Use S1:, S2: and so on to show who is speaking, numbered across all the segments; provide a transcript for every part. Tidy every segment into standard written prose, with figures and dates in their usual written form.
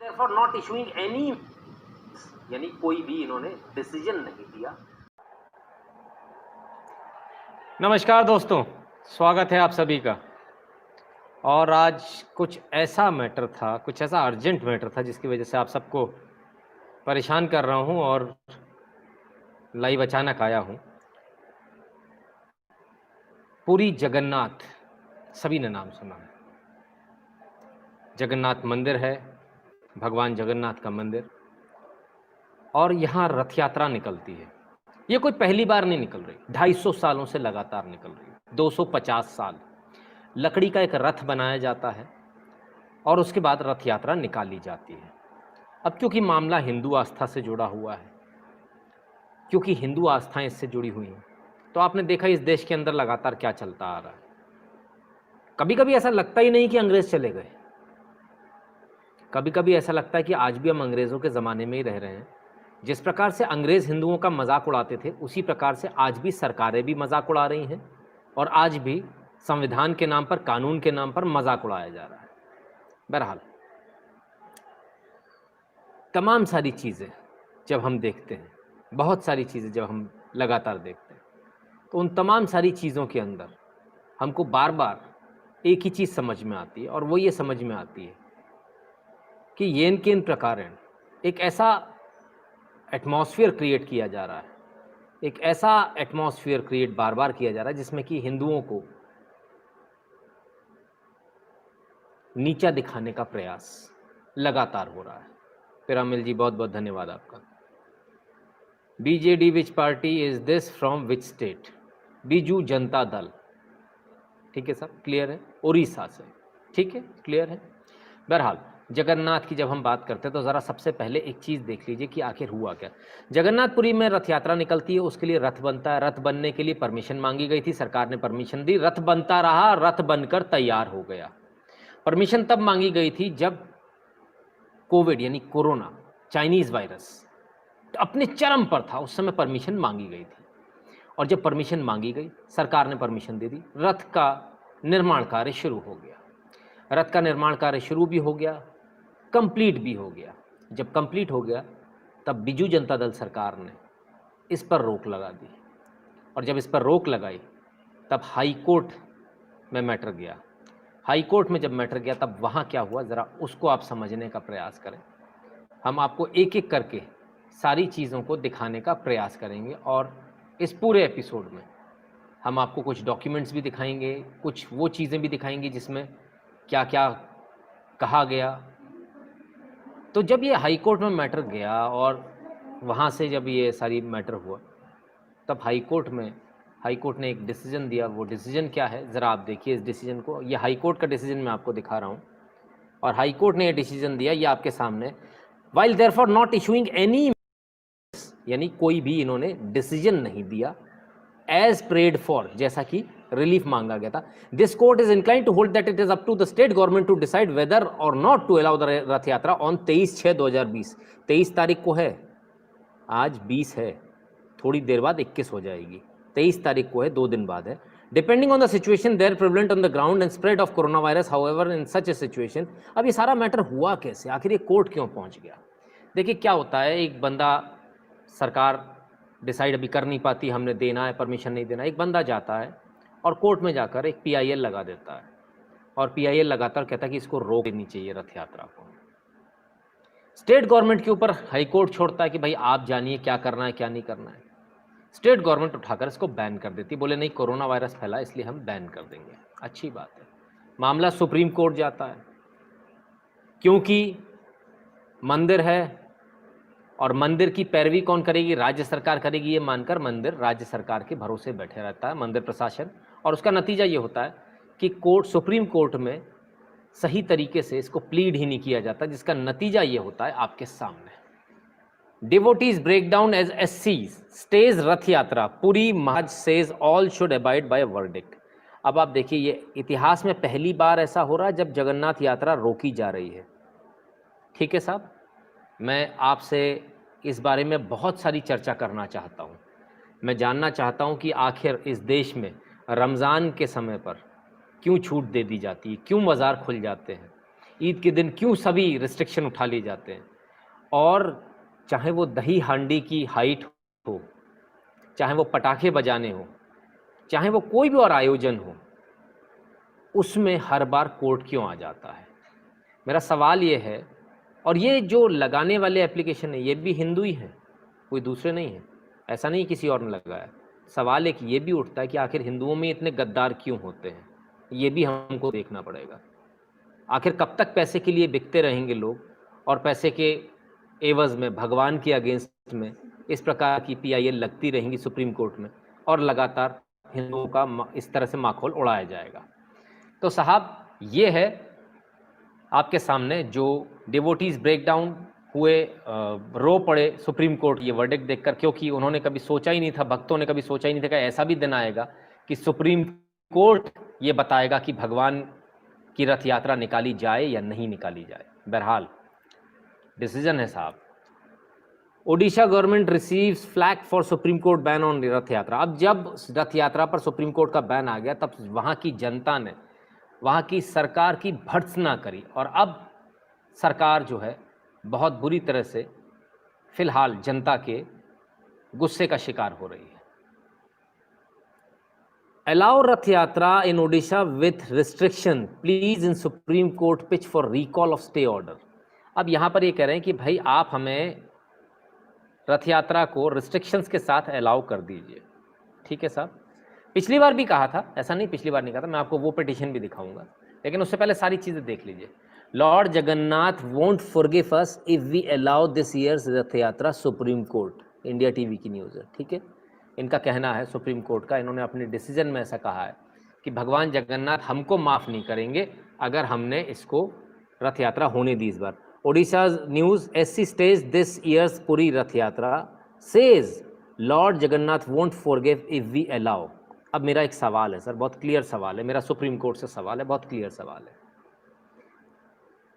S1: therefore not issuing any, यानी कोई भी इन्होंने डिसीजन नहीं दिया।
S2: नमस्कार दोस्तों, स्वागत है आप सभी का। और आज कुछ ऐसा मैटर था, कुछ ऐसा अर्जेंट मैटर था जिसकी वजह से आप सबको परेशान कर रहा हूं और लाइव अचानक आया हूं। पुरी जगन्नाथ, सभी ने नाम सुना है। जगन्नाथ मंदिर है, भगवान जगन्नाथ का मंदिर, और यहाँ रथ यात्रा निकलती है। ये कोई पहली बार नहीं निकल रही, 250 सालों से लगातार निकल रही है। 250 साल लकड़ी का एक रथ बनाया जाता है और उसके बाद रथ यात्रा निकाली जाती है। अब क्योंकि मामला हिंदू आस्था से जुड़ा हुआ है, क्योंकि हिंदू आस्थाएं इससे जुड़ी हुई हैं, तो आपने देखा इस देश के अंदर लगातार क्या चलता आ रहा है। कभी कभी ऐसा लगता ही नहीं कि अंग्रेज चले गए, कभी कभी ऐसा लगता है कि आज भी हम अंग्रेज़ों के ज़माने में ही रह रहे हैं। जिस प्रकार से अंग्रेज़ हिंदुओं का मजाक उड़ाते थे, उसी प्रकार से आज भी सरकारें भी मजाक उड़ा रही हैं और आज भी संविधान के नाम पर, कानून के नाम पर मजाक उड़ाया जा रहा है। बहरहाल तमाम सारी चीज़ें जब हम देखते हैं, बहुत सारी चीज़ें जब हम लगातार देखते हैं, तो उन तमाम सारी चीज़ों के अंदर हमको बार बार एक ही चीज़ समझ में आती है, और वो ये समझ में आती है कि येन केन प्रकारेण एक ऐसा एटमॉस्फेयर क्रिएट किया जा रहा है, एक ऐसा एटमॉस्फेयर क्रिएट बार बार किया जा रहा है जिसमें कि हिंदुओं को नीचा दिखाने का प्रयास लगातार हो रहा है। पिरामिल जी, बहुत बहुत धन्यवाद आपका। BJD which party is this from which state? Biju Janata Dal, ठीक है सर, क्लियर है, उड़ीसा से, ठीक है, क्लियर है। बहरहाल जगन्नाथ की जब हम बात करते हैं तो ज़रा सबसे पहले एक चीज़ देख लीजिए कि आखिर हुआ क्या। जगन्नाथपुरी में रथ यात्रा निकलती है, उसके लिए रथ बनता है। रथ बनने के लिए परमिशन मांगी गई थी, सरकार ने परमिशन दी, रथ बनता रहा, रथ बनकर तैयार हो गया। परमिशन तब मांगी गई थी जब कोविड यानी कोरोना, चाइनीज़ वायरस अपने चरम पर था, उस समय परमिशन मांगी गई थी। और जब परमिशन मांगी गई, सरकार ने परमिशन दे दी, रथ का निर्माण कार्य शुरू हो गया। रथ का निर्माण कार्य शुरू भी हो गया, कंप्लीट भी हो गया। जब कंप्लीट हो गया तब बीजू जनता दल सरकार ने इस पर रोक लगा दी, और जब इस पर रोक लगाई तब हाई कोर्ट में मैटर गया। हाई कोर्ट में जब मैटर गया तब वहाँ क्या हुआ, ज़रा उसको आप समझने का प्रयास करें। हम आपको एक एक करके सारी चीज़ों को दिखाने का प्रयास करेंगे, और इस पूरे एपिसोड में हम आपको कुछ डॉक्यूमेंट्स भी दिखाएंगे, कुछ वो चीज़ें भी दिखाएंगे जिसमें क्या क्या कहा गया। तो जब ये हाई कोर्ट में मैटर गया और वहाँ से जब ये सारी मैटर हुआ, तब हाई कोर्ट ने एक डिसीजन दिया। वो डिसीजन क्या है, ज़रा आप देखिए इस डिसीजन को। ये हाई कोर्ट का डिसीजन मैं आपको दिखा रहा हूँ, और हाई कोर्ट ने ये डिसीजन दिया, ये आपके सामने। While therefore not issuing any, यानी कोई भी इन्होंने डिसीजन नहीं दिया, एज प्रेड फॉर, जैसा कि रिलीफ मांगा गया था। This court is inclined to hold that it is up to the state government to decide whether or not to allow the Rath Yatra on 23/6/2020। 23 तारीख को है, आज 20 है, थोड़ी देर बाद 21 हो जाएगी। 23 तारीख को है, 2 दिन बाद है। Depending on the situation there prevalent on the ground and spread of corona virus, however in such a situation. अब ये सारा मैटर हुआ कैसे, आखिर ये कोर्ट क्यों पहुंच गया? देखिए क्या होता है, एक बंदा, सरकार डिसाइड अभी कर नहीं पाती, हमने देना है परमिशन नहीं देना, एक बंदा जाता है और कोर्ट में जाकर एक PIL लगा देता है, और PIL लगातार कहता है कि इसको रोक देनी चाहिए रथ यात्रा को। स्टेट गवर्नमेंट के ऊपर हाई कोर्ट छोड़ता है कि भाई आप जानिए क्या करना है क्या नहीं करना है। स्टेट गवर्नमेंट उठाकर इसको बैन कर देती, बोले नहीं कोरोना वायरस फैला इसलिए हम बैन कर देंगे। अच्छी बात है। मामला सुप्रीम कोर्ट जाता है, क्योंकि मंदिर है और मंदिर की पैरवी कौन करेगी, राज्य सरकार करेगी, ये मानकर मंदिर राज्य सरकार के भरोसे बैठे रहता है, मंदिर प्रशासन। और उसका नतीजा ये होता है कि कोर्ट, सुप्रीम कोर्ट में सही तरीके से इसको प्लीड ही नहीं किया जाता, जिसका नतीजा ये होता है आपके सामने। Devotees break down as SCs, stays Rath Yatra, Puri Maharaj says all should abide by verdict. अब आप देखिए, ये इतिहास में पहली बार ऐसा हो रहा है जब जगन्नाथ यात्रा रोकी जा रही है। ठीक है साहब, मैं आपसे इस बारे में बहुत सारी चर्चा करना चाहता हूँ। मैं जानना चाहता हूँ कि आखिर इस देश में रमज़ान के समय पर क्यों छूट दे दी जाती है, क्यों बाज़ार खुल जाते हैं, ईद के दिन क्यों सभी रिस्ट्रिक्शन उठा लिए जाते हैं। और चाहे वो दही हांडी की हाइट हो, चाहे वो पटाखे बजाने हो, चाहे वो कोई भी और आयोजन हो, उसमें हर बार कोर्ट क्यों आ जाता है। मेरा सवाल ये है, और ये जो लगाने वाले एप्लीकेशन है ये भी हिंदू ही हैं, कोई दूसरे नहीं है, ऐसा नहीं किसी और ने लगाया। सवाल एक ये भी उठता है कि आखिर हिंदुओं में इतने गद्दार क्यों होते हैं, ये भी हमको देखना पड़ेगा। आखिर कब तक पैसे के लिए बिकते रहेंगे लोग, और पैसे के एवज में भगवान के अगेंस्ट में इस प्रकार की PIL लगती रहेंगी सुप्रीम कोर्ट में, और लगातार हिंदुओं का इस तरह से माखौल उड़ाया जाएगा। तो साहब ये है आपके सामने जो डिवोटीज ब्रेकडाउन हुए, रो पड़े सुप्रीम कोर्ट ये वर्डिक्ट देखकर, क्योंकि उन्होंने कभी सोचा ही नहीं था, भक्तों ने कभी सोचा ही नहीं था कि ऐसा भी दिन आएगा कि सुप्रीम कोर्ट ये बताएगा कि भगवान की रथ यात्रा निकाली जाए या नहीं निकाली जाए। बहरहाल डिसीजन है साहब। Odisha government receives flag for supreme court ban on रथ यात्रा। अब जब रथ यात्रा पर सुप्रीम कोर्ट का बैन आ गया, तब वहाँ की जनता ने वहाँ की सरकार की भर्त्सना करी, और अब सरकार जो है बहुत बुरी तरह से फिलहाल जनता के गुस्से का शिकार हो रही है। Allow Rath Yatra in Odisha with restriction, pleas in Supreme Court pitch for recall of stay order. अब यहाँ पर ये कह रहे हैं कि भाई आप हमें रथ यात्रा को रिस्ट्रिक्शंस के साथ अलाउ कर दीजिए। ठीक है साहब, पिछली बार भी कहा था, ऐसा नहीं पिछली बार नहीं कहा था, मैं आपको वो पिटीशन भी दिखाऊंगा, लेकिन उससे पहले सारी चीज़ें देख लीजिए। Lord Jagannath won't forgive us if we allow this year's Rath Yatra, Supreme Court, India TV की न्यूज़ है। ठीक है, इनका कहना है सुप्रीम कोर्ट का, इन्होंने अपने डिसीजन में ऐसा कहा है कि भगवान जगन्नाथ हमको माफ़ नहीं करेंगे अगर हमने इसको रथ यात्रा होने दी इस बार। Odisha news, SC stays this year's Puri Rath Yatra, says lord Jagannath won't forgive if we allow. अब मेरा एक सवाल है सर, बहुत क्लियर सवाल है, मेरा सुप्रीम कोर्ट से सवाल है, बहुत क्लियर सवाल है।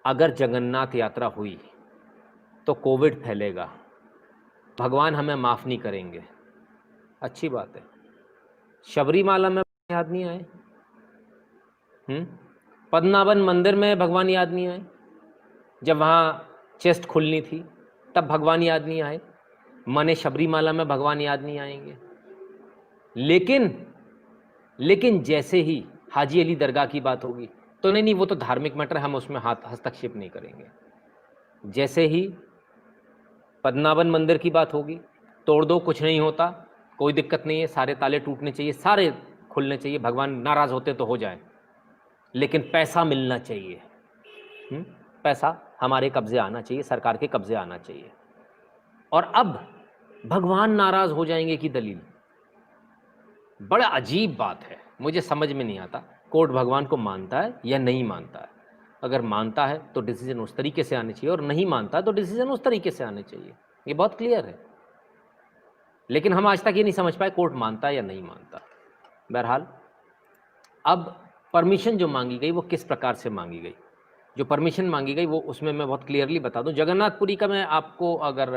S2: अगर जगन्नाथ यात्रा हुई तो कोविड फैलेगा, भगवान हमें माफ़ नहीं करेंगे, अच्छी बात है। शबरीमाला में याद नहीं आए, पद्मनाभन मंदिर में भगवान याद नहीं आए, जब वहाँ चेस्ट खुलनी थी तब भगवान याद नहीं आए, मने शबरीमाला में भगवान याद नहीं आएंगे। लेकिन जैसे ही हाजी अली दरगाह की बात होगी तो नहीं वो तो धार्मिक मैटर, हम उसमें हस्तक्षेप नहीं करेंगे। जैसे ही पद्मनाभन मंदिर की बात होगी, तोड़ दो, कुछ नहीं होता, कोई दिक्कत नहीं है, सारे ताले टूटने चाहिए, सारे खुलने चाहिए, भगवान नाराज होते तो हो जाए, लेकिन पैसा मिलना चाहिए, पैसा हमारे कब्जे आना चाहिए, सरकार के कब्जे आना चाहिए। और अब भगवान नाराज हो जाएंगे की दलील, बड़ा अजीब बात है, मुझे समझ में नहीं आता कोर्ट भगवान को मानता है या नहीं मानता है। अगर मानता है तो डिसीजन उस तरीके से आने चाहिए, और नहीं मानता है तो डिसीजन उस तरीके से आने चाहिए, ये बहुत क्लियर है। लेकिन हम आज तक ये नहीं समझ पाए कोर्ट मानता है या नहीं मानता। बहरहाल अब परमिशन जो मांगी गई वो किस प्रकार से मांगी गई, जो परमिशन मांगी गई वो उसमें मैं बहुत क्लियरली बता दूं। जगन्नाथपुरी का मैं आपको अगर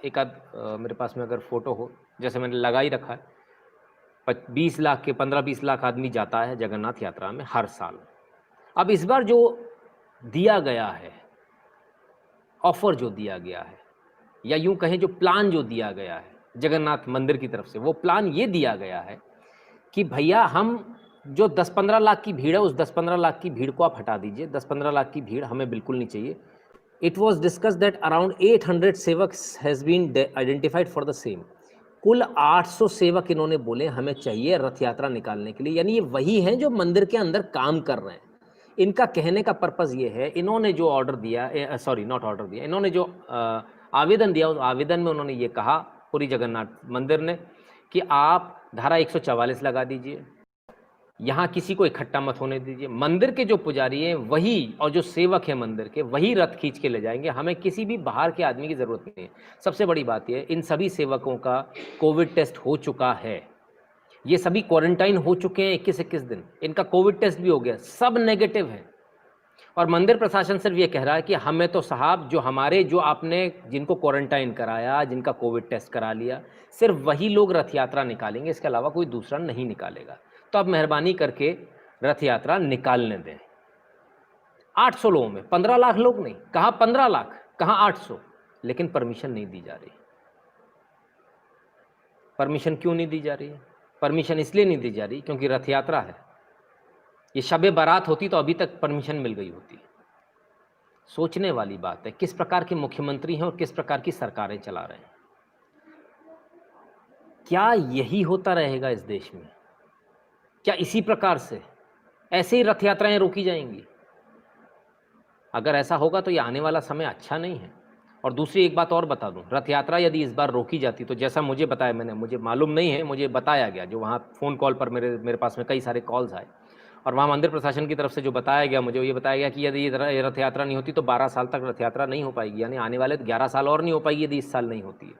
S2: एक आध मेरे पास में अगर फ़ोटो हो, जैसे मैंने लगा ही रखा है, 20 लाख के 15-20 लाख आदमी जाता है जगन्नाथ यात्रा में हर साल। अब इस बार जो दिया गया है, ऑफर जो दिया गया है, या यूं कहें जो प्लान जो दिया गया है जगन्नाथ मंदिर की तरफ से, वो प्लान ये दिया गया है कि भैया हम जो 10-15 लाख की भीड़ है, उस 10-15 लाख की भीड़ को आप हटा दीजिए, 10-15 लाख की भीड़ हमें बिल्कुल नहीं चाहिए। It was discuss that around 800 sevaks has been identified for the same. कुल 800 सेवक इन्होंने बोले हमें चाहिए रथ यात्रा निकालने के लिए, यानी ये वही हैं जो मंदिर के अंदर काम कर रहे हैं। इनका कहने का पर्पज़ ये है, इन्होंने जो ऑर्डर दिया, सॉरी नॉट ऑर्डर दिया, इन्होंने जो आवेदन दिया, उस आवेदन में उन्होंने ये कहा पूरी जगन्नाथ मंदिर ने कि आप धारा 144 लगा दीजिए, यहाँ किसी को इकट्ठा मत होने दीजिए, मंदिर के जो पुजारी हैं वही और जो सेवक हैं मंदिर के वही रथ खींच के ले जाएंगे, हमें किसी भी बाहर के आदमी की ज़रूरत नहीं है। सबसे बड़ी बात यह, इन सभी सेवकों का कोविड टेस्ट हो चुका है, ये सभी क्वारंटाइन हो चुके हैं 21-21 दिन, इनका कोविड टेस्ट भी हो गया, सब नेगेटिव है। और मंदिर प्रशासन सिर्फ ये कह रहा है कि हमें तो साहब जो आपने जिनको क्वारंटाइन कराया, जिनका कोविड टेस्ट करा लिया, सिर्फ वही लोग रथ यात्रा निकालेंगे, इसके अलावा कोई दूसरा नहीं निकालेगा। तो अब मेहरबानी करके रथ यात्रा निकालने दें। 800 लोगों में, 15 लाख लोग नहीं, कहाँ 15 लाख, कहाँ 800, लेकिन परमिशन नहीं दी जा रही। परमिशन क्यों नहीं दी जा रही है? परमिशन इसलिए नहीं दी जा रही क्योंकि रथ यात्रा है। ये शबे बारात होती तो अभी तक परमिशन मिल गई होती। सोचने वाली बात है, किस प्रकार के मुख्यमंत्री हैं और किस प्रकार की सरकारें चला रहे हैं। क्या यही होता रहेगा इस देश में? क्या इसी प्रकार से ऐसे ही रथ यात्राएं रोकी जाएंगी? अगर ऐसा होगा तो ये आने वाला समय अच्छा नहीं है। और दूसरी एक बात और बता दूं, रथ यात्रा यदि इस बार रोकी जाती तो जैसा मुझे बताया, मुझे मालूम नहीं है, मुझे बताया गया, जो वहाँ फ़ोन कॉल पर मेरे पास में कई सारे कॉल्स आए, और वहाँ मंदिर प्रशासन की तरफ से जो बताया गया, मुझे ये बताया गया कि यदि ये रथ यात्रा नहीं होती तो 12 साल तक रथ यात्रा नहीं हो पाएगी, यानी आने वाले 11 साल और नहीं हो पाएगी यदि इस साल नहीं होती है।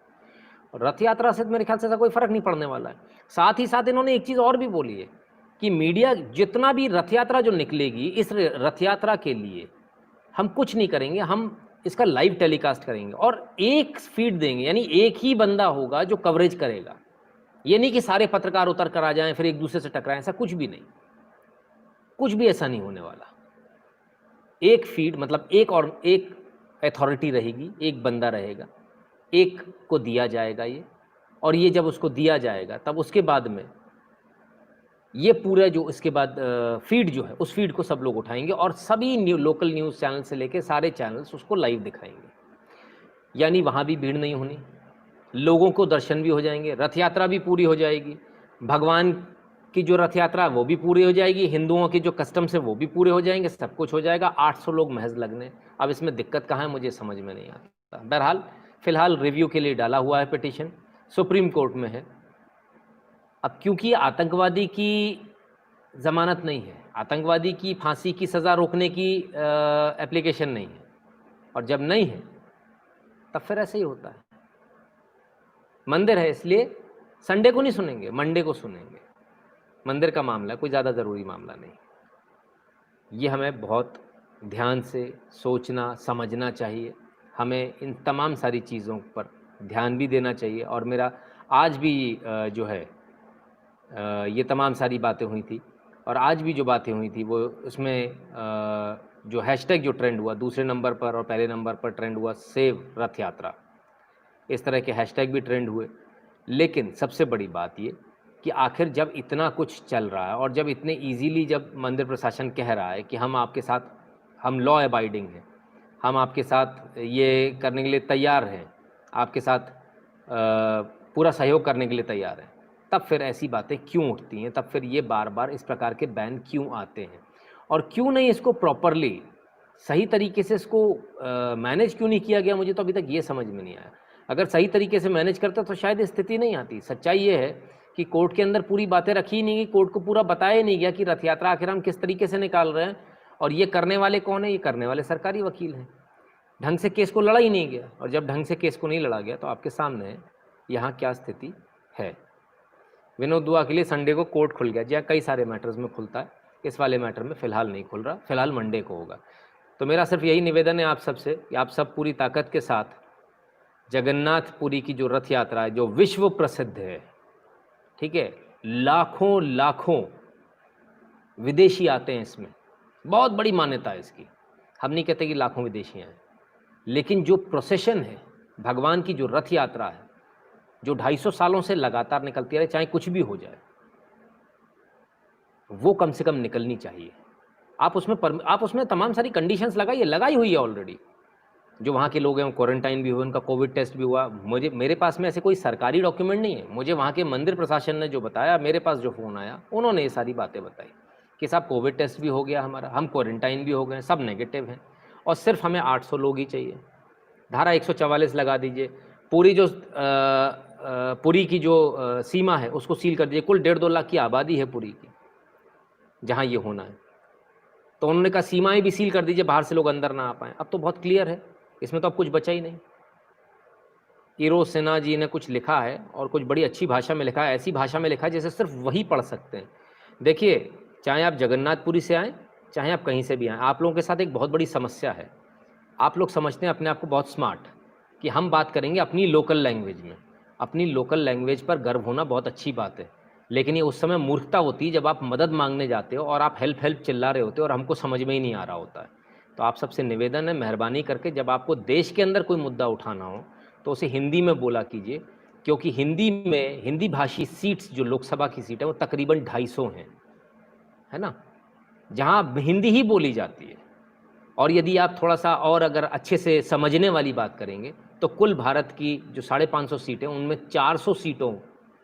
S2: और रथ यात्रा से मेरे ख्याल से ऐसा कोई फ़र्क नहीं पड़ने वाला है। साथ ही साथ इन्होंने एक चीज़ और भी बोली है कि मीडिया जितना भी रथ यात्रा जो निकलेगी, इस रथ यात्रा के लिए हम कुछ नहीं करेंगे, हम इसका लाइव टेलीकास्ट करेंगे और एक फीड देंगे, यानी एक ही बंदा होगा जो कवरेज करेगा। ये नहीं कि सारे पत्रकार उतर कर आ जाएं फिर एक दूसरे से टकराएं, ऐसा कुछ भी नहीं, कुछ भी ऐसा नहीं होने वाला। एक फीड मतलब एक अथॉरिटी रहेगी, एक बंदा रहेगा, एक को दिया जाएगा ये, और ये जब उसको दिया जाएगा तब उसके बाद में ये पूरा जो इसके बाद फीड जो है, उस फीड को सब लोग उठाएंगे और सभी लोकल न्यूज़ चैनल से लेकर सारे चैनल्स उसको लाइव दिखाएंगे। यानी वहाँ भी भीड़ नहीं होनी, लोगों को दर्शन भी हो जाएंगे, रथ यात्रा भी पूरी हो जाएगी, भगवान की जो रथ यात्रा वो भी पूरी हो जाएगी, हिंदुओं के जो कस्टम्स है वो भी पूरे हो जाएंगे, सब कुछ हो जाएगा। 800 लोग महज लगने, अब इसमें दिक्कत कहाँ है मुझे समझ में नहीं आता। बहरहाल फ़िलहाल रिव्यू के लिए डाला हुआ है पिटीशन, सुप्रीम कोर्ट में है। अब क्योंकि आतंकवादी की ज़मानत नहीं है, आतंकवादी की फांसी की सज़ा रोकने की एप्लीकेशन नहीं है, और जब नहीं है तब फिर ऐसे ही होता है। मंदिर है इसलिए संडे को नहीं सुनेंगे, मंडे को सुनेंगे। मंदिर का मामला कोई ज़्यादा ज़रूरी मामला नहीं। ये हमें बहुत ध्यान से सोचना समझना चाहिए, हमें इन तमाम सारी चीज़ों पर ध्यान भी देना चाहिए। और मेरा आज भी जो है ये तमाम सारी बातें हुई थी, और आज भी जो बातें हुई थी वो उसमें जो हैशटैग जो ट्रेंड हुआ दूसरे नंबर पर और पहले नंबर पर ट्रेंड हुआ सेव रथ यात्रा, इस तरह के हैशटैग भी ट्रेंड हुए। लेकिन सबसे बड़ी बात ये कि आखिर जब इतना कुछ चल रहा है और जब इतने इजीली जब मंदिर प्रशासन कह रहा है कि हम आपके साथ, हम लॉ अबाइडिंग हैं, हम आपके साथ ये करने के लिए तैयार हैं, आपके साथ पूरा सहयोग करने के लिए तैयार हैं, तब फिर ऐसी बातें क्यों उठती हैं? तब फिर ये बार बार इस प्रकार के बैन क्यों आते हैं? और क्यों नहीं इसको प्रॉपरली सही तरीके से इसको मैनेज क्यों नहीं किया गया? मुझे तो अभी तक ये समझ में नहीं आया। अगर सही तरीके से मैनेज करता तो शायद स्थिति नहीं आती। सच्चाई ये है कि कोर्ट के अंदर पूरी बातें रखी ही नहीं गई, कोर्ट को पूरा बताया नहीं गया कि रथ यात्रा आखिर हम किस तरीके से निकाल रहे हैं और ये करने वाले कौन है। ये करने वाले सरकारी वकील हैं। ढंग से केस को लड़ा ही नहीं गया, और जब ढंग से केस को नहीं लड़ा गया तो आपके सामने है यहाँ क्या स्थिति है। विनोद दुआ के लिए संडे को कोर्ट खुल गया, जहाँ कई सारे मैटर्स में खुलता है, इस वाले मैटर में फ़िलहाल नहीं खुल रहा, फ़िलहाल मंडे को होगा। तो मेरा सिर्फ यही निवेदन है आप सबसे कि आप सब पूरी ताकत के साथ जगन्नाथपुरी की जो रथ यात्रा है, जो विश्व प्रसिद्ध है, ठीक है, लाखों लाखों विदेशी आते हैं इसमें, बहुत बड़ी मान्यता है इसकी। हम नहीं कहते कि लाखों विदेशी हैं, लेकिन जो प्रोसेशन है, भगवान की जो रथ यात्रा है, जो 250 सालों से लगातार निकलती रहे, चाहे कुछ भी हो जाए, वो कम से कम निकलनी चाहिए। आप उसमें तमाम सारी कंडीशंस लगाई हुई है ऑलरेडी। जो वहाँ के लोग हैं क्वारंटाइन भी हुए, उनका कोविड टेस्ट भी हुआ। मेरे पास में ऐसे कोई सरकारी डॉक्यूमेंट नहीं है, मुझे वहाँ के मंदिर प्रशासन ने जो बताया, मेरे पास जो फ़ोन आया, उन्होंने ये सारी बातें बताई कि साहब कोविड टेस्ट भी हो गया हमारा, हम क्वारंटाइन भी हो गए, सब नेगेटिव हैं, और सिर्फ हमें 800 लोग ही चाहिए। धारा 144 लगा दीजिए, पुरी की जो सीमा है उसको सील कर दीजिए। कुल 1.5-2 लाख की आबादी है पुरी की, जहाँ ये होना है, तो उन्होंने कहा सीमाएं भी सील कर दीजिए, बाहर से लोग अंदर ना आ पाएँ। अब तो बहुत क्लियर है, इसमें तो अब कुछ बचा ही नहीं। इरोज सिन्हा जी ने कुछ लिखा है, और कुछ बड़ी अच्छी भाषा में लिखा है, ऐसी भाषा में लिखा है जैसे सिर्फ वही पढ़ सकते हैं। देखिए, चाहे आप जगन्नाथपुरी से आएँ, चाहे आप कहीं से भी आएँ, आप लोगों के साथ एक बहुत बड़ी समस्या है। आप लोग समझते हैं अपने आप को बहुत स्मार्ट कि हम बात करेंगे अपनी लोकल लैंग्वेज में। अपनी लोकल लैंग्वेज पर गर्व होना बहुत अच्छी बात है, लेकिन ये उस समय मूर्खता होती है जब आप मदद मांगने जाते हो और आप हेल्प चिल्ला रहे होते हो और हमको समझ में ही नहीं आ रहा होता है। तो आप सबसे निवेदन है, मेहरबानी करके जब आपको देश के अंदर कोई मुद्दा उठाना हो तो उसे हिंदी में बोला कीजिए, क्योंकि हिंदी में हिंदी भाषी सीट्स जो लोकसभा की सीट है वो तकरीबन 250 हैं, है ना, जहाँ हिंदी ही बोली जाती है। और यदि आप थोड़ा सा और अगर अच्छे से समझने वाली बात करेंगे तो कुल भारत की जो 550 सीटें उनमें 400 सीटों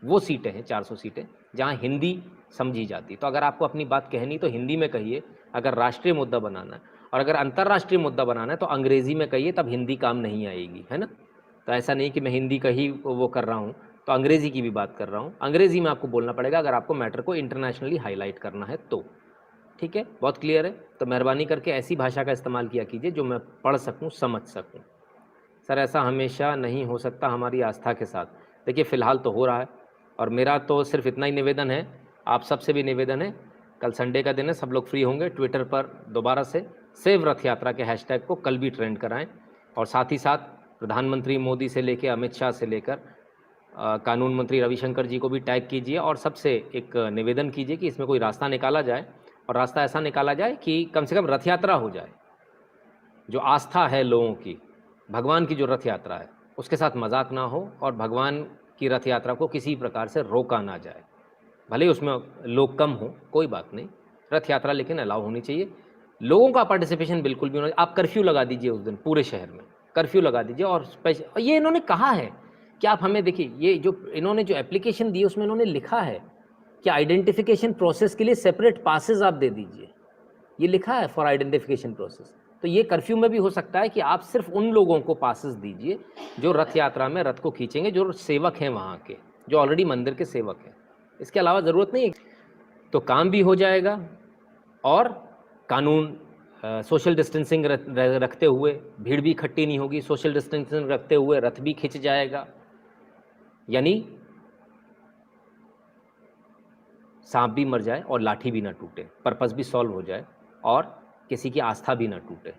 S2: वो सीटें हैं, 400 सीटें जहाँ हिंदी समझी जाती। तो अगर आपको अपनी बात कहनी तो हिंदी में कहिए अगर राष्ट्रीय मुद्दा बनाना है, और अगर अंतर्राष्ट्रीय मुद्दा बनाना है तो अंग्रेज़ी में कहिए, तब हिंदी काम नहीं आएगी, है ना। तो ऐसा नहीं कि मैं हिंदी का ही वो कर रहा हूँ, तो अंग्रेज़ी की भी बात कर रहा हूँ, अंग्रेज़ी में आपको बोलना पड़ेगा अगर आपको मैटर को इंटरनेशनली हाईलाइट करना है तो। ठीक है, बहुत क्लियर है। तो मेहरबानी करके ऐसी भाषा का इस्तेमाल किया कीजिए जो मैं पढ़ सकूं, समझ सकूं। सर ऐसा हमेशा नहीं हो सकता हमारी आस्था के साथ। देखिए फ़िलहाल तो हो रहा है, और मेरा तो सिर्फ इतना ही निवेदन है, आप सबसे भी निवेदन है, कल संडे का दिन है, सब लोग फ्री होंगे, ट्विटर पर दोबारा से सेव रथ यात्रा के हैशटैग को कल भी ट्रेंड कराएं, और साथ ही साथ प्रधानमंत्री मोदी से लेकर अमित शाह से लेकर कानून मंत्री रविशंकर जी को भी टैग कीजिए, और सबसे एक निवेदन कीजिए कि इसमें कोई रास्ता निकाला जाए, और रास्ता ऐसा निकाला जाए कि कम से कम रथ यात्रा हो जाए। जो आस्था है लोगों की, भगवान की जो रथ यात्रा है उसके साथ मजाक ना हो, और भगवान की रथ यात्रा को किसी प्रकार से रोका ना जाए। भले ही उसमें लोग कम हो, कोई बात नहीं, रथ यात्रा लेकिन अलाउ होनी चाहिए। लोगों का पार्टिसिपेशन बिल्कुल भी होना। आप कर्फ्यू लगा दीजिए उस दिन पूरे शहर में, कर्फ्यू लगा दीजिए। और स्पेशल ये इन्होंने कहा है कि आप हमें देखिए, ये जो इन्होंने जो एप्लीकेशन दी उसमें इन्होंने लिखा है कि आइडेंटिफिकेशन प्रोसेस के लिए सेपरेट पासेस आप दे दीजिए, ये लिखा है फॉर आइडेंटिफिकेशन प्रोसेस। तो ये कर्फ्यू में भी हो सकता है कि आप सिर्फ उन लोगों को पासेस दीजिए जो रथ यात्रा में रथ को खींचेंगे, जो सेवक हैं वहाँ के, जो ऑलरेडी मंदिर के सेवक हैं। इसके अलावा ज़रूरत नहीं है। तो काम भी हो जाएगा, और कानून सोशल डिस्टेंसिंग रखते हुए, भीड़ भी इकट्ठी नहीं होगी, सोशल डिस्टेंसिंग रखते हुए रथ भी खिंच जाएगा, यानी सांप भी मर जाए और लाठी भी ना टूटे, पर्पस भी सॉल्व हो जाए, और किसी की आस्था भी ना टूटे।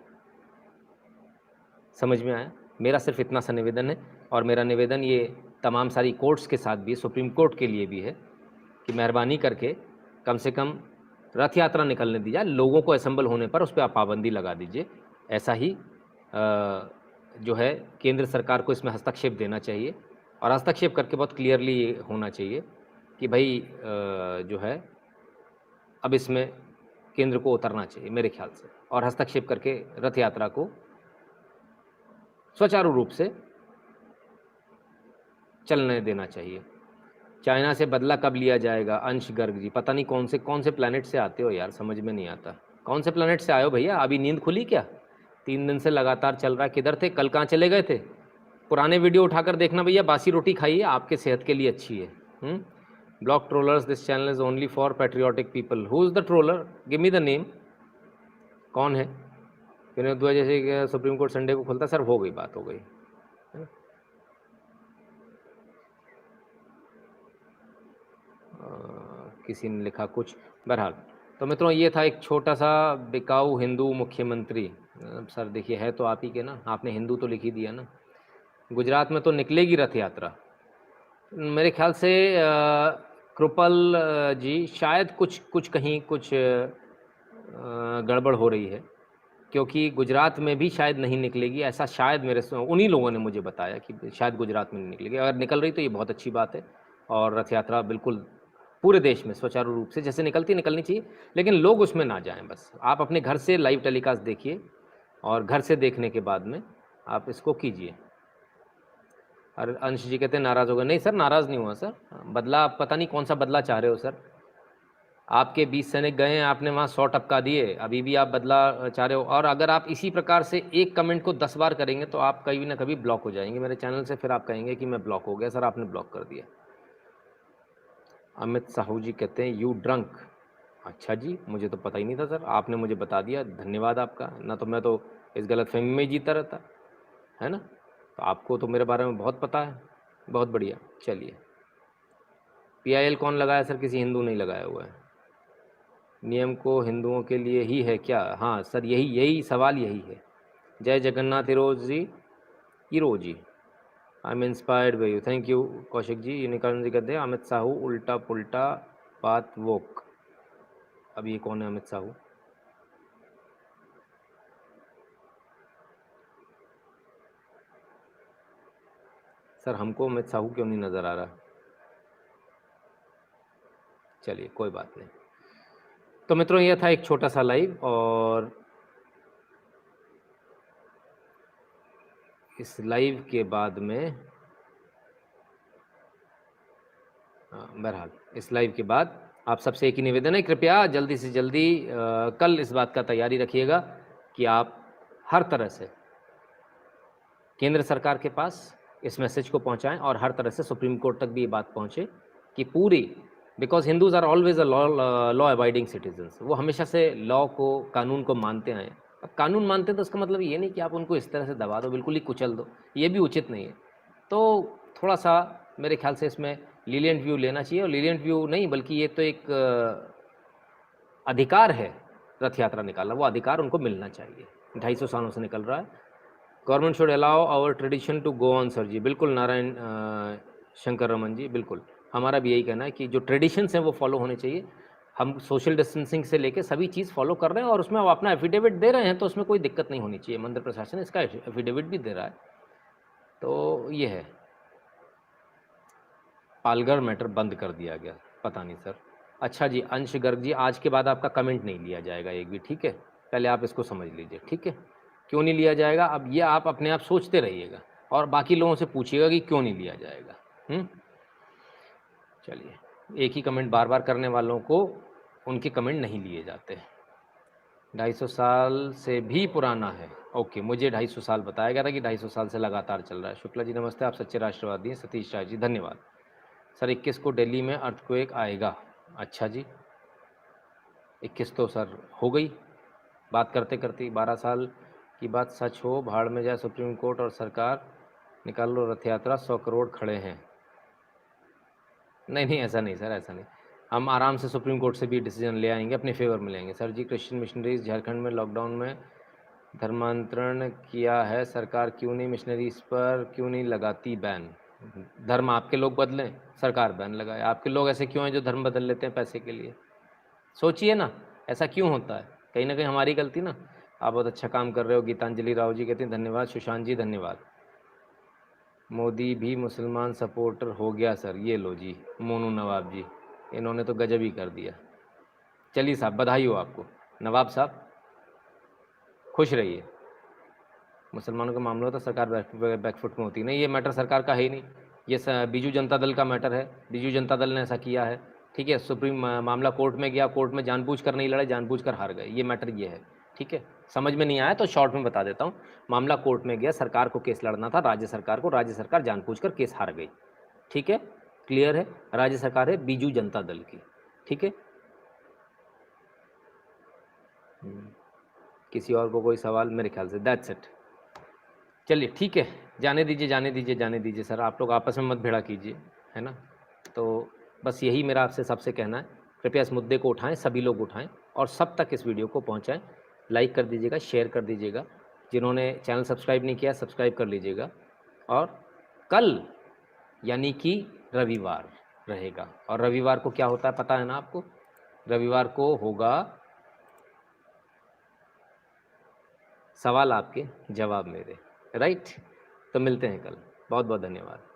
S2: समझ में आया? मेरा सिर्फ इतना सा निवेदन है, और मेरा निवेदन ये तमाम सारी कोर्ट्स के साथ भी, सुप्रीम कोर्ट के लिए भी है कि मेहरबानी करके कम से कम रथ यात्रा निकलने दी जाए, लोगों को असेंबल होने पर उस पर आप पाबंदी लगा दीजिए। ऐसा ही जो है केंद्र सरकार को इसमें हस्तक्षेप देना चाहिए, और हस्तक्षेप करके बहुत क्लियरली ये होना चाहिए कि भाई जो है अब इसमें केंद्र को उतरना चाहिए मेरे ख्याल से, और हस्तक्षेप करके रथ यात्रा को सुचारू रूप से चलने देना चाहिए। चाइना से बदला कब लिया जाएगा? अंश गर्ग जी, पता नहीं कौन से प्लैनेट से आते हो यार, समझ में नहीं आता। कौन से प्लैनेट से आए हो भैया? अभी नींद खुली क्या? 3 दिन से लगातार चल रहा है, किधर थे? कल कहाँ चले गए थे? पुराने वीडियो उठाकर देखना भैया, बासी रोटी खाइए, आपके सेहत के लिए अच्छी है। Block trollers, this channel is only for patriotic people. Who is the troller? Give me the name. कौन है? विनोद दुआ जैसे कि सुप्रीम कोर्ट संडे को खुलता। सर हो गई, बात हो गई, है ना? किसी ने लिखा कुछ, बहरहाल। तो मित्रों ये था एक छोटा सा बिकाऊ हिंदू मुख्यमंत्री। सर देखिए है तो आप ही के ना, आपने हिंदू तो लिख ही दिया ना। गुजरात में तो निकलेगी रथ यात्रा मेरे ख्याल से। कृपल जी शायद कुछ कहीं कुछ गड़बड़ हो रही है, क्योंकि गुजरात में भी शायद नहीं निकलेगी, ऐसा शायद उन्हीं लोगों ने मुझे बताया कि शायद गुजरात में नहीं निकलेगी। अगर निकल रही तो ये बहुत अच्छी बात है, और रथ यात्रा बिल्कुल पूरे देश में सुचारू रूप से जैसे निकलनी चाहिए, लेकिन लोग उसमें ना जाएं। बस आप अपने घर से लाइव टेलीकास्ट देखिए, और घर से देखने के बाद में आप इसको कीजिए। और अंश जी कहते हैं नाराज़ हो गए। नहीं सर, नाराज़ नहीं हुआ सर। बदला, आप पता नहीं कौन सा बदला चाह रहे हो सर। आपके 20 सैनिक गए हैं, आपने वहाँ 100 टपका दिए, अभी भी आप बदला चाह रहे हो। और अगर आप इसी प्रकार से एक कमेंट को 10 बार करेंगे तो आप कभी ना कभी ब्लॉक हो जाएंगे मेरे चैनल से, फिर आप कहेंगे कि मैं ब्लॉक हो गया। सर आपने ब्लॉक कर दिया। अमित साहू जी कहते हैं यू ड्रंक। अच्छा जी, मुझे तो पता ही नहीं था सर, आपने मुझे बता दिया, धन्यवाद आपका। ना तो मैं तो इस गलतफहमी में ही जीता रहता, है ना। तो आपको तो मेरे बारे में बहुत पता है, बहुत बढ़िया। चलिए, PIL कौन लगाया सर? किसी हिंदू नहीं लगाया हुआ है। नियम को हिंदुओं के लिए ही है क्या? हाँ सर, यही सवाल यही है। जय Jagannath hero ji, I am inspired by you. Thank you Kaushik ji. Unicorn ji कहते हैं अमित साहू उल्टा पुल्टा बात वोक। अब ये कौन है अमित साहू? सर हमको अमित साहू क्यों नहीं नज़र आ रहा? चलिए कोई बात नहीं। तो मित्रों ये था एक छोटा सा लाइव, और इस लाइव के बाद में बहरहाल इस लाइव के बाद आप सबसे एक ही निवेदन है, कृपया जल्दी से जल्दी कल इस बात का तैयारी रखिएगा कि आप हर तरह से केंद्र सरकार के पास इस मैसेज को पहुंचाएं और हर तरह से सुप्रीम कोर्ट तक भी ये बात पहुंचे कि पूरी, because Hindus are always a law abiding citizens, वो हमेशा से लॉ को, कानून को मानते आए हैं। अब कानून मानते हैं तो उसका मतलब ये नहीं कि आप उनको इस तरह से दबा दो, बिल्कुल ही कुचल दो, ये भी उचित नहीं है। तो थोड़ा सा मेरे ख्याल से इसमें लीलियंट व्यू लेना चाहिए, और लीलियंट व्यू नहीं बल्कि ये तो एक अधिकार है रथ यात्रा निकालना, वो अधिकार उनको मिलना चाहिए। 250 सालों से निकल रहा है। Government should allow our tradition to go on sir ji, बिल्कुल नारायण शंकर रमन जी, बिल्कुल हमारा भी यही कहना है कि जो ट्रेडिशंस हैं वो फॉलो होने चाहिए। हम सोशल डिस्टेंसिंग से लेके सभी चीज़ फॉलो कर रहे हैं, और उसमें वो अपना एफिडेविट दे रहे हैं, तो उसमें कोई दिक्कत नहीं होनी चाहिए। मंदिर प्रशासन इसका एफिडेविट भी दे रहा है, तो ये है। पालघर मैटर बंद कर दिया गया, पता नहीं सर। अच्छा जी, अंश गर्ग जी, आज के बाद आपका कमेंट नहीं लिया जाएगा एक भी, ठीक है? पहले आप इसको समझ लीजिए, ठीक है? क्यों नहीं लिया जाएगा, अब ये आप अपने आप सोचते रहिएगा और बाकी लोगों से पूछिएगा कि क्यों नहीं लिया जाएगा। चलिए, एक ही कमेंट बार बार करने वालों को उनके कमेंट नहीं लिए जाते। 250 साल से भी पुराना है, ओके, मुझे 250 साल बताया गया था कि 250 साल से लगातार चल रहा है। शुक्ला जी नमस्ते, आप सच्चे राष्ट्रवादी हैं। सतीश राय जी धन्यवाद। सर 21 को दिल्ली में अर्थक्वेक आएगा। अच्छा जी, 21 तो सर हो गई, बात करते करते 12 साल की बात सच हो, भाड़ में जाए सुप्रीम कोर्ट और सरकार, निकाल लो रथ यात्रा, 100 करोड़ खड़े हैं। नहीं नहीं, ऐसा नहीं सर, ऐसा नहीं, हम आराम से सुप्रीम कोर्ट से भी डिसीजन ले आएंगे, अपने फेवर में लेंगे। सर जी, क्रिश्चियन मिशनरीज झारखंड में लॉकडाउन में धर्मांतरण किया है, सरकार क्यों नहीं मिशनरीज पर क्यों नहीं लगाती बैन? धर्म आपके लोग बदलें, सरकार बैन लगाए। आपके लोग ऐसे क्यों हैं जो धर्म बदल लेते हैं पैसे के लिए? सोचिए ना, ऐसा क्यों होता है? कहीं ना कहीं हमारी गलती ना। आप बहुत अच्छा काम कर रहे हो। गीतांजलि राव जी कहते हैं धन्यवाद। सुशांत जी धन्यवाद। मोदी भी मुसलमान सपोर्टर हो गया सर, ये लो जी मोनू नवाब जी, इन्होंने तो गजब ही कर दिया। चलिए साहब, बधाई हो आपको नवाब साहब, खुश रहिए। मुसलमानों का मामला होता सरकार बैकफुट में होती नहीं, ये मैटर सरकार का है ही नहीं, ये बीजू जनता दल का मैटर है। बीजू जनता दल ने ऐसा किया है, ठीक है? सुप्रीम मामला कोर्ट में गया, कोर्ट में जानबूझकर नहीं लड़े, जानबूझकर हार गए, ये मैटर ये है, ठीक है? समझ में नहीं आया तो शॉर्ट में बता देता हूँ। मामला कोर्ट में गया, सरकार को केस लड़ना था, राज्य सरकार को, राज्य सरकार जानबूझकर केस हार गई, ठीक है? क्लियर है? राज्य सरकार है बीजू जनता दल की, ठीक है? किसी और को कोई सवाल? मेरे ख्याल से दैट्स इट। चलिए ठीक है, जाने दीजिए, जाने दीजिए, जाने दीजिए सर, आप लोग आपस में मत भिड़ा कीजिए, है ना? तो बस यही मेरा आपसे सबसे कहना है, कृपया इस मुद्दे को उठाएं, सभी लोग उठाएं और सब तक इस वीडियो को पहुंचाएं। लाइक कर दीजिएगा, शेयर कर दीजिएगा, जिन्होंने चैनल सब्सक्राइब नहीं किया सब्सक्राइब कर लीजिएगा। और कल यानी कि रविवार रहेगा, और रविवार को क्या होता है पता है ना आपको? रविवार को होगा सवाल आपके जवाब मेरे, राइट? तो मिलते हैं कल, बहुत बहुत धन्यवाद।